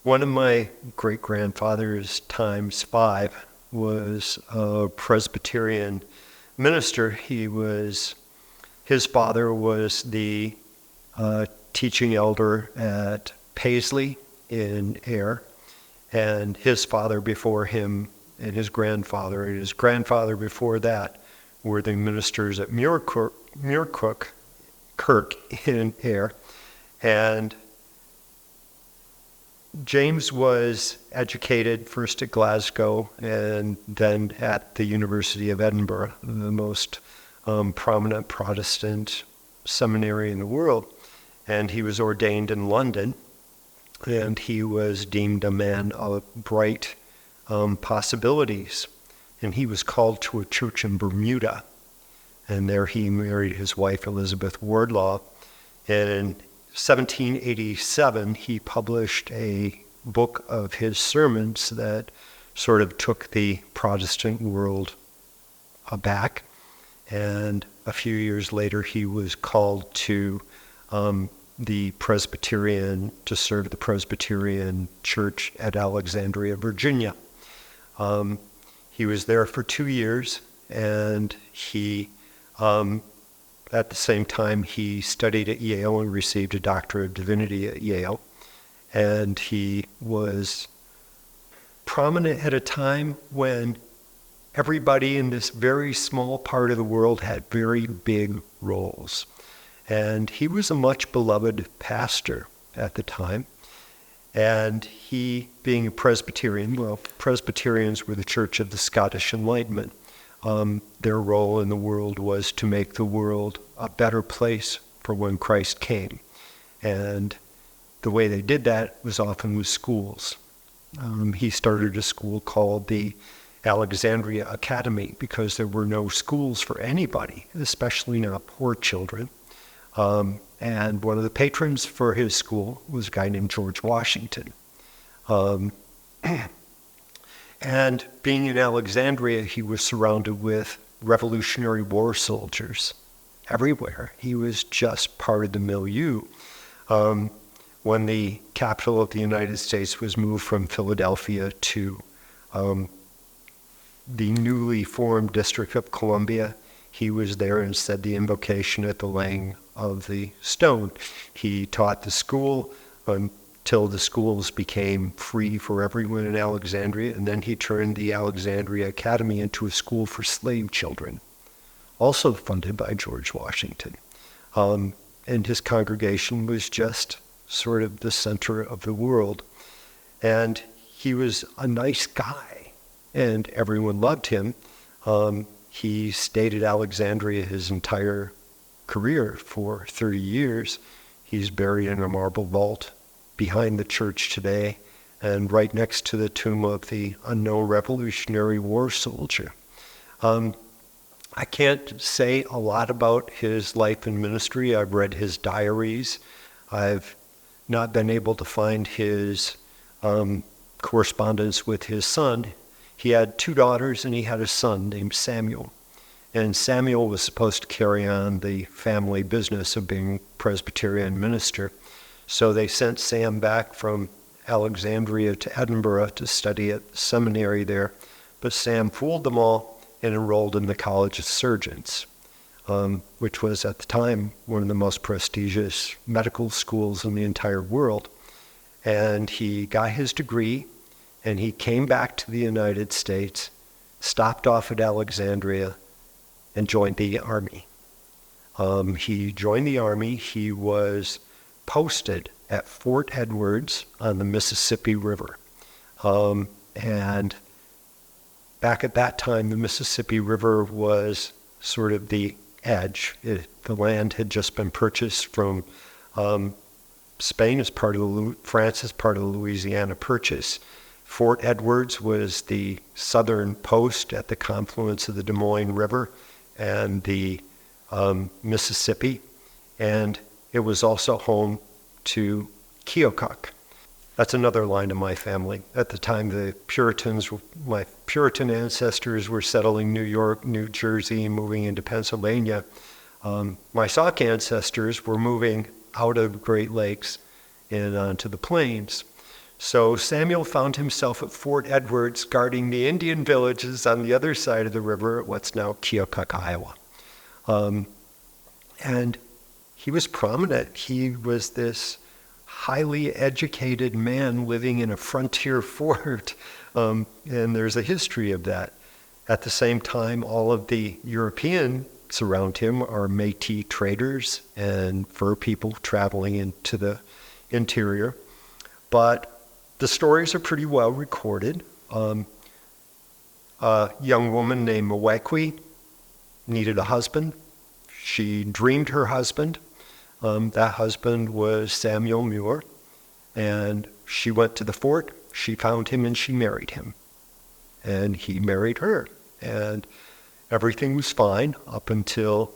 One of my great-grandfathers times five was a Presbyterian minister. His father was the teaching elder at Paisley in Ayr, and his father before him and his grandfather before that were the ministers at Muircook Kirk in Ayr. And James was educated first at Glasgow and then at the University of Edinburgh, the most prominent Protestant seminary in the world. And he was ordained in London, and he was deemed a man of bright possibilities. And he was called to a church in Bermuda, and there he married his wife, Elizabeth Wardlaw. And in 1787, he published a book of his sermons that sort of took the Protestant world aback. And a few years later, he was called to to serve the Presbyterian Church at Alexandria, Virginia. He was there for 2 years, and at the same time, he studied at Yale and received a Doctor of Divinity at Yale. And he was prominent at a time when everybody in this very small part of the world had very big roles. And he was a much beloved pastor at the time. And he, being a Presbyterian, Presbyterians were the Church of the Scottish Enlightenment. Their role in the world was to make the world a better place for when Christ came. And the way they did that was often with schools. He started a school called the Alexandria Academy because there were no schools for anybody, especially not poor children. And one of the patrons for his school was a guy named George Washington. And being in Alexandria, he was surrounded with Revolutionary War soldiers everywhere. He was just part of the milieu. When the capital of the United States was moved from Philadelphia to the newly formed District of Columbia, he was there and said the invocation at the laying of the stone. He taught the school until the schools became free for everyone in Alexandria, and then he turned the Alexandria Academy into a school for slave children, also funded by George Washington. And his congregation was just sort of the center of the world. And he was a nice guy, and everyone loved him. He stayed at Alexandria his entire career for 30 years. He's buried in a marble vault behind the church today and right next to the tomb of the unknown Revolutionary War soldier. I can't say a lot about his life and ministry. I've read his diaries. I've not been able to find his correspondence with his son. He had 2 daughters and he had a son named Samuel. And Samuel was supposed to carry on the family business of being Presbyterian minister. So they sent Sam back from Alexandria to Edinburgh to study at the seminary there. But Sam fooled them all and enrolled in the College of Surgeons, which was at the time one of the most prestigious medical schools in the entire world. And he got his degree, and he came back to the United States, stopped off at Alexandria, and joined the Army. He joined the Army. He was posted at Fort Edwards on the Mississippi River. And back at that time, the Mississippi River was sort of the edge. The land had just been purchased from Spain as part of France as part of the Louisiana Purchase. Fort Edwards was the southern post at the confluence of the Des Moines River and the Mississippi, and it was also home to Keokuk. That's another line of my family. At the time, my Puritan ancestors were settling New York, New Jersey, moving into Pennsylvania. My Sauk ancestors were moving out of Great Lakes and onto the plains. So Samuel found himself at Fort Edwards guarding the Indian villages on the other side of the river at what's now Keokuk, Iowa. And he was prominent. He was this highly educated man living in a frontier fort, and there's a history of that. At the same time, all of the Europeans around him are Métis traders and fur people traveling into the interior. But the stories are pretty well recorded. A young woman named Mcclurken needed a husband. She dreamed her husband. That husband was Samuel Muir, and she went to the fort. She found him and she married him, and he married her, and everything was fine up until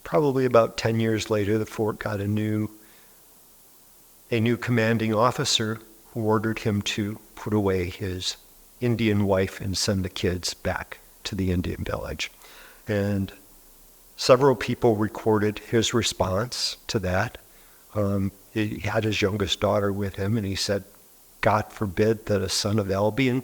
probably about 10 years later. The fort got a new commanding officer who ordered him to put away his Indian wife and send the kids back to the Indian village. And several people recorded his response to that. He had his youngest daughter with him, and he said, God forbid that a son of Albion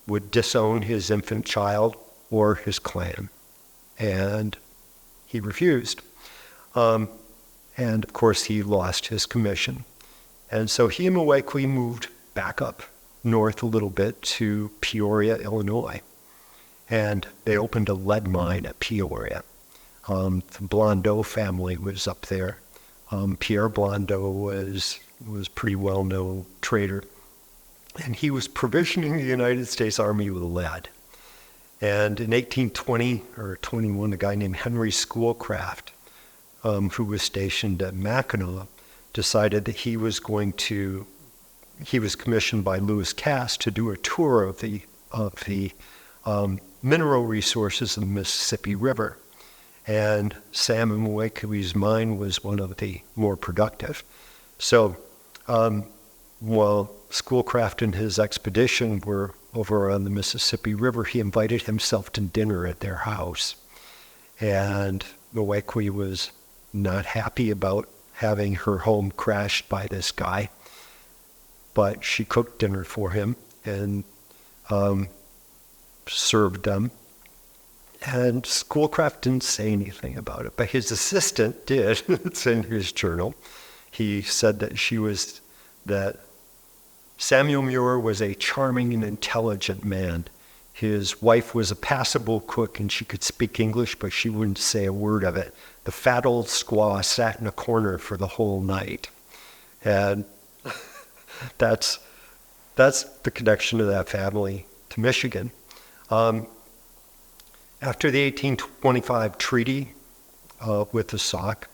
would disown his infant child or his clan. And he refused. And of course, he lost his commission. And so he and Mcclurken moved back up north a little bit to Peoria, Illinois. And they opened a lead mine at Peoria. The Blondeau family was up there. Pierre Blondeau was a pretty well-known trader. And he was provisioning the United States Army with lead. And in 1820 or 21, a guy named Henry Schoolcraft, who was stationed at Mackinac, decided that he was commissioned by Lewis Cass to do a tour of the mineral resources of the Mississippi River. And Sam and Mcclurken's mine was one of the more productive. So while Schoolcraft and his expedition were over on the Mississippi River, he invited himself to dinner at their house. And Mcclurken was not happy about having her home crashed by this guy, but she cooked dinner for him and served them. And Schoolcraft didn't say anything about it, but his assistant did. It's in his journal. He said that Samuel Muir was a charming and intelligent man. His wife was a passable cook, and she could speak English, but she wouldn't say a word of it. The fat old squaw sat in a corner for the whole night. And that's the connection of that family to Michigan. After the 1825 treaty with the Sauk,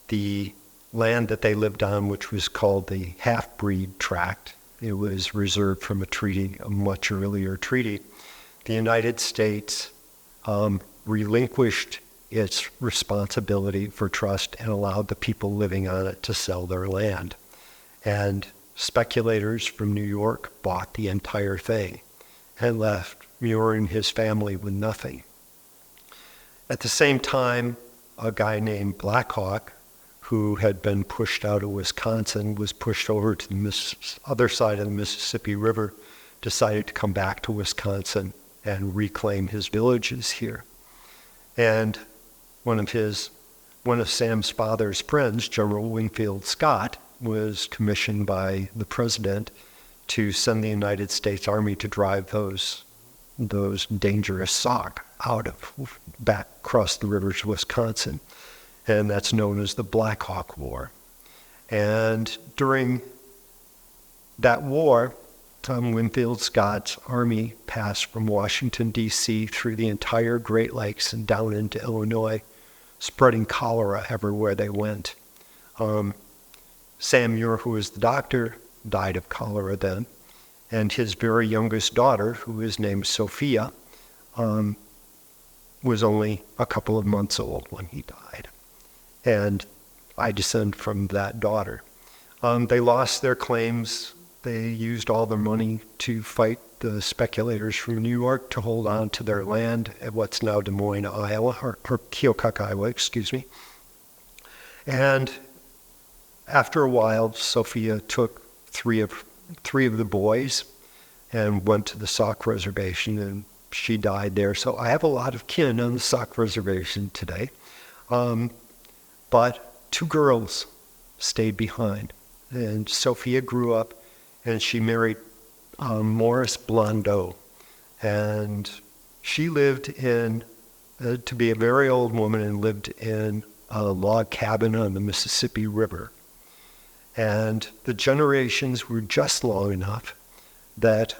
the land that they lived on, which was called the half-breed tract, it was reserved from a much earlier treaty. The United States relinquished its responsibility for trust and allowed the people living on it to sell their land. And speculators from New York bought the entire thing and left Muir and his family with nothing. At the same time, a guy named Blackhawk, who had been pushed out of Wisconsin, was pushed over to the other side of the Mississippi River, decided to come back to Wisconsin and reclaim his villages here. And one of Sam's father's friends, General Wingfield Scott, was commissioned by the president to send the United States Army to drive those dangerous Sauk back across the river to Wisconsin. And that's known as the Black Hawk War. And during that war, Winfield Scott's army passed from Washington, D.C. through the entire Great Lakes and down into Illinois, spreading cholera everywhere they went. Sam Muir, who was the doctor, died of cholera then, and his very youngest daughter, who is named Sophia, was only a couple of months old when he died. And I descend from that daughter. They lost their claims. They used all their money to fight the speculators from New York to hold on to their land at what's now Des Moines, Iowa, or Keokuk, Iowa, excuse me. And after a while, Sophia took three of the boys and went to the Sauk Reservation, and she died there. So I have a lot of kin on the Sauk Reservation today. But two girls stayed behind. And Sophia grew up, and she married Morris Blondeau. And she lived to be a very old woman, and lived in a log cabin on the Mississippi River. And the generations were just long enough that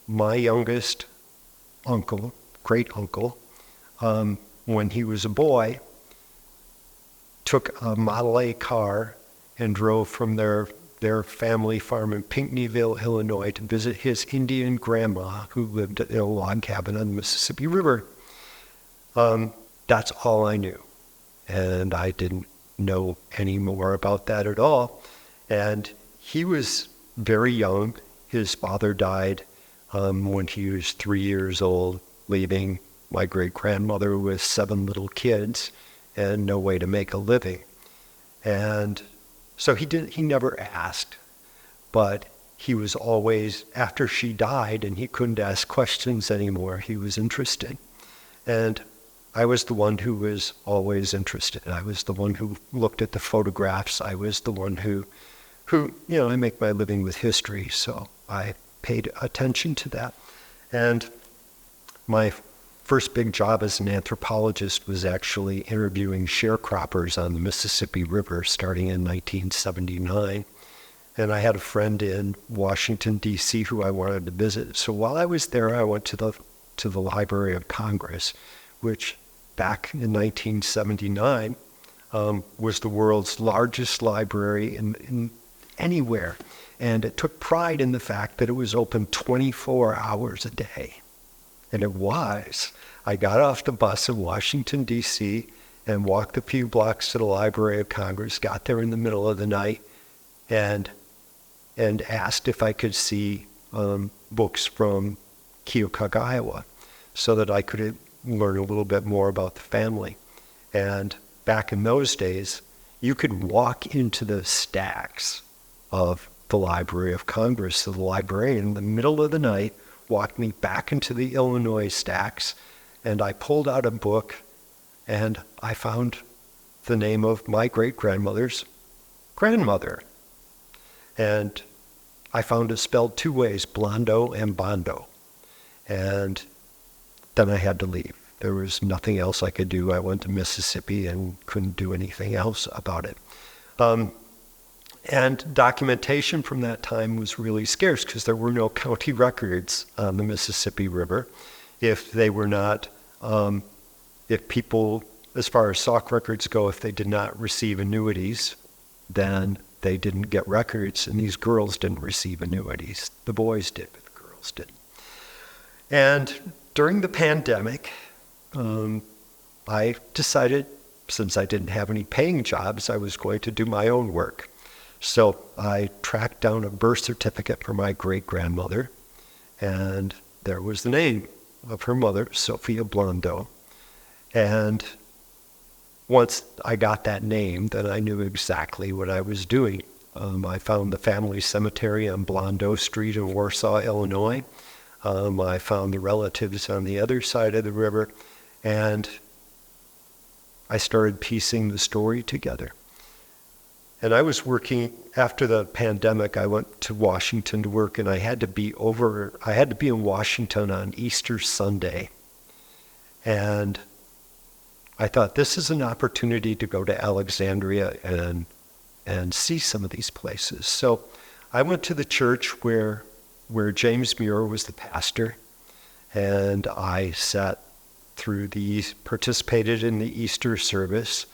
my youngest uncle, great uncle, when he was a boy, took a Model A car and drove from their family farm in Pinckneyville, Illinois, to visit his Indian grandma who lived in a log cabin on the Mississippi River. That's all I knew. And I didn't know any more about that at all. And he was very young. His father died when he was 3 years old, leaving my great-grandmother with 7 little kids and no way to make a living. And so he never asked, but he was always, after she died and he couldn't ask questions anymore, he was interested. And I was the one who was always interested. I was the one who looked at the photographs. I was the one who, I make my living with history, so I paid attention to that. And my first big job as an anthropologist was actually interviewing sharecroppers on the Mississippi River starting in 1979. And I had a friend in Washington, D.C. who I wanted to visit. So while I was there, I went to the Library of Congress, which back in 1979 was the world's largest library in anywhere. And it took pride in the fact that it was open 24 hours a day. And it was. I got off the bus in Washington, D.C., and walked a few blocks to the Library of Congress, got there in the middle of the night, and asked if I could see books from Keokuk, Iowa, so that I could learn a little bit more about the family. And back in those days, you could walk into the stacks of the Library of Congress. So the librarian in the middle of the night walked me back into the Illinois stacks, and I pulled out a book, and I found the name of my great-grandmother's grandmother. And I found it spelled 2 ways, Blondeau and Bondo. And then I had to leave. There was nothing else I could do. I went to Mississippi and couldn't do anything else about it. And documentation from that time was really scarce because there were no county records on the Mississippi River. If they were not, if people, as far as Sauk records go, if they did not receive annuities, then they didn't get records, and these girls didn't receive annuities. The boys did, but the girls didn't. And during the pandemic, I decided, since I didn't have any paying jobs, I was going to do my own work. So I tracked down a birth certificate for my great-grandmother, and there was the name of her mother, Sophia Blondeau. And once I got that name, then I knew exactly what I was doing. I found the family cemetery on Blondeau Street in Warsaw, Illinois. I found the relatives on the other side of the river, and I started piecing the story together. And I was working, after the pandemic, I went to Washington to work, and I had to be in Washington on Easter Sunday. And I thought, this is an opportunity to go to Alexandria and see some of these places. So I went to the church where James Muir was the pastor, and I participated in the Easter service.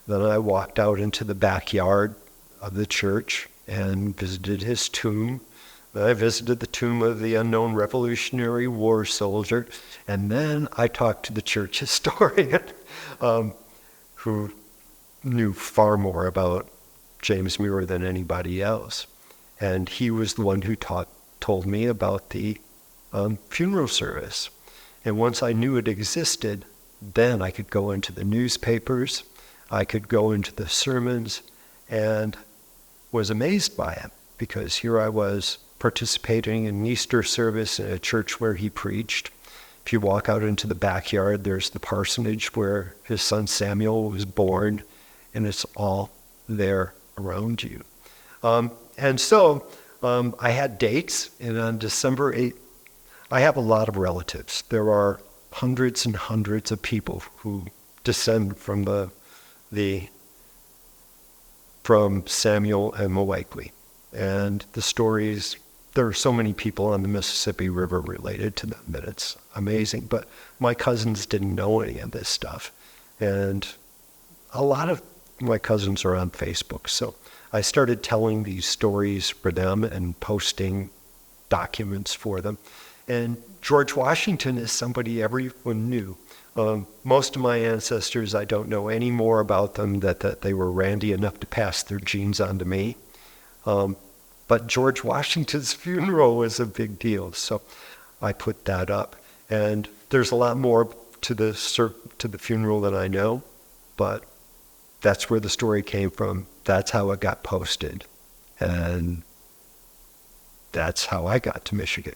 Then I walked out into the backyard of the church and visited his tomb. Then I visited the tomb of the unknown Revolutionary War soldier. And then I talked to the church historian, who knew far more about James Muir than anybody else. And he was the one who told me about the funeral service. And once I knew it existed, then I could go into the newspapers, I could go into the sermons, and was amazed by it, because here I was participating in an Easter service in a church where he preached. If you walk out into the backyard, there's the parsonage where his son Samuel was born, and it's all there around you. And so I had dates, and on December 8th, I have a lot of relatives. There are hundreds and hundreds of people who descend from from Samuel and Mcclurken. And the stories, there are so many people on the Mississippi River related to them that it's amazing. But my cousins didn't know any of this stuff. And a lot of my cousins are on Facebook. So I started telling these stories for them and posting documents for them. And George Washington is somebody everyone knew. Most of my ancestors, I don't know any more about them that they were randy enough to pass their genes on to me. But George Washington's funeral was a big deal, so I put that up. And there's a lot more to the funeral than I know, but that's where the story came from. That's how it got posted, and that's how I got to Michigan.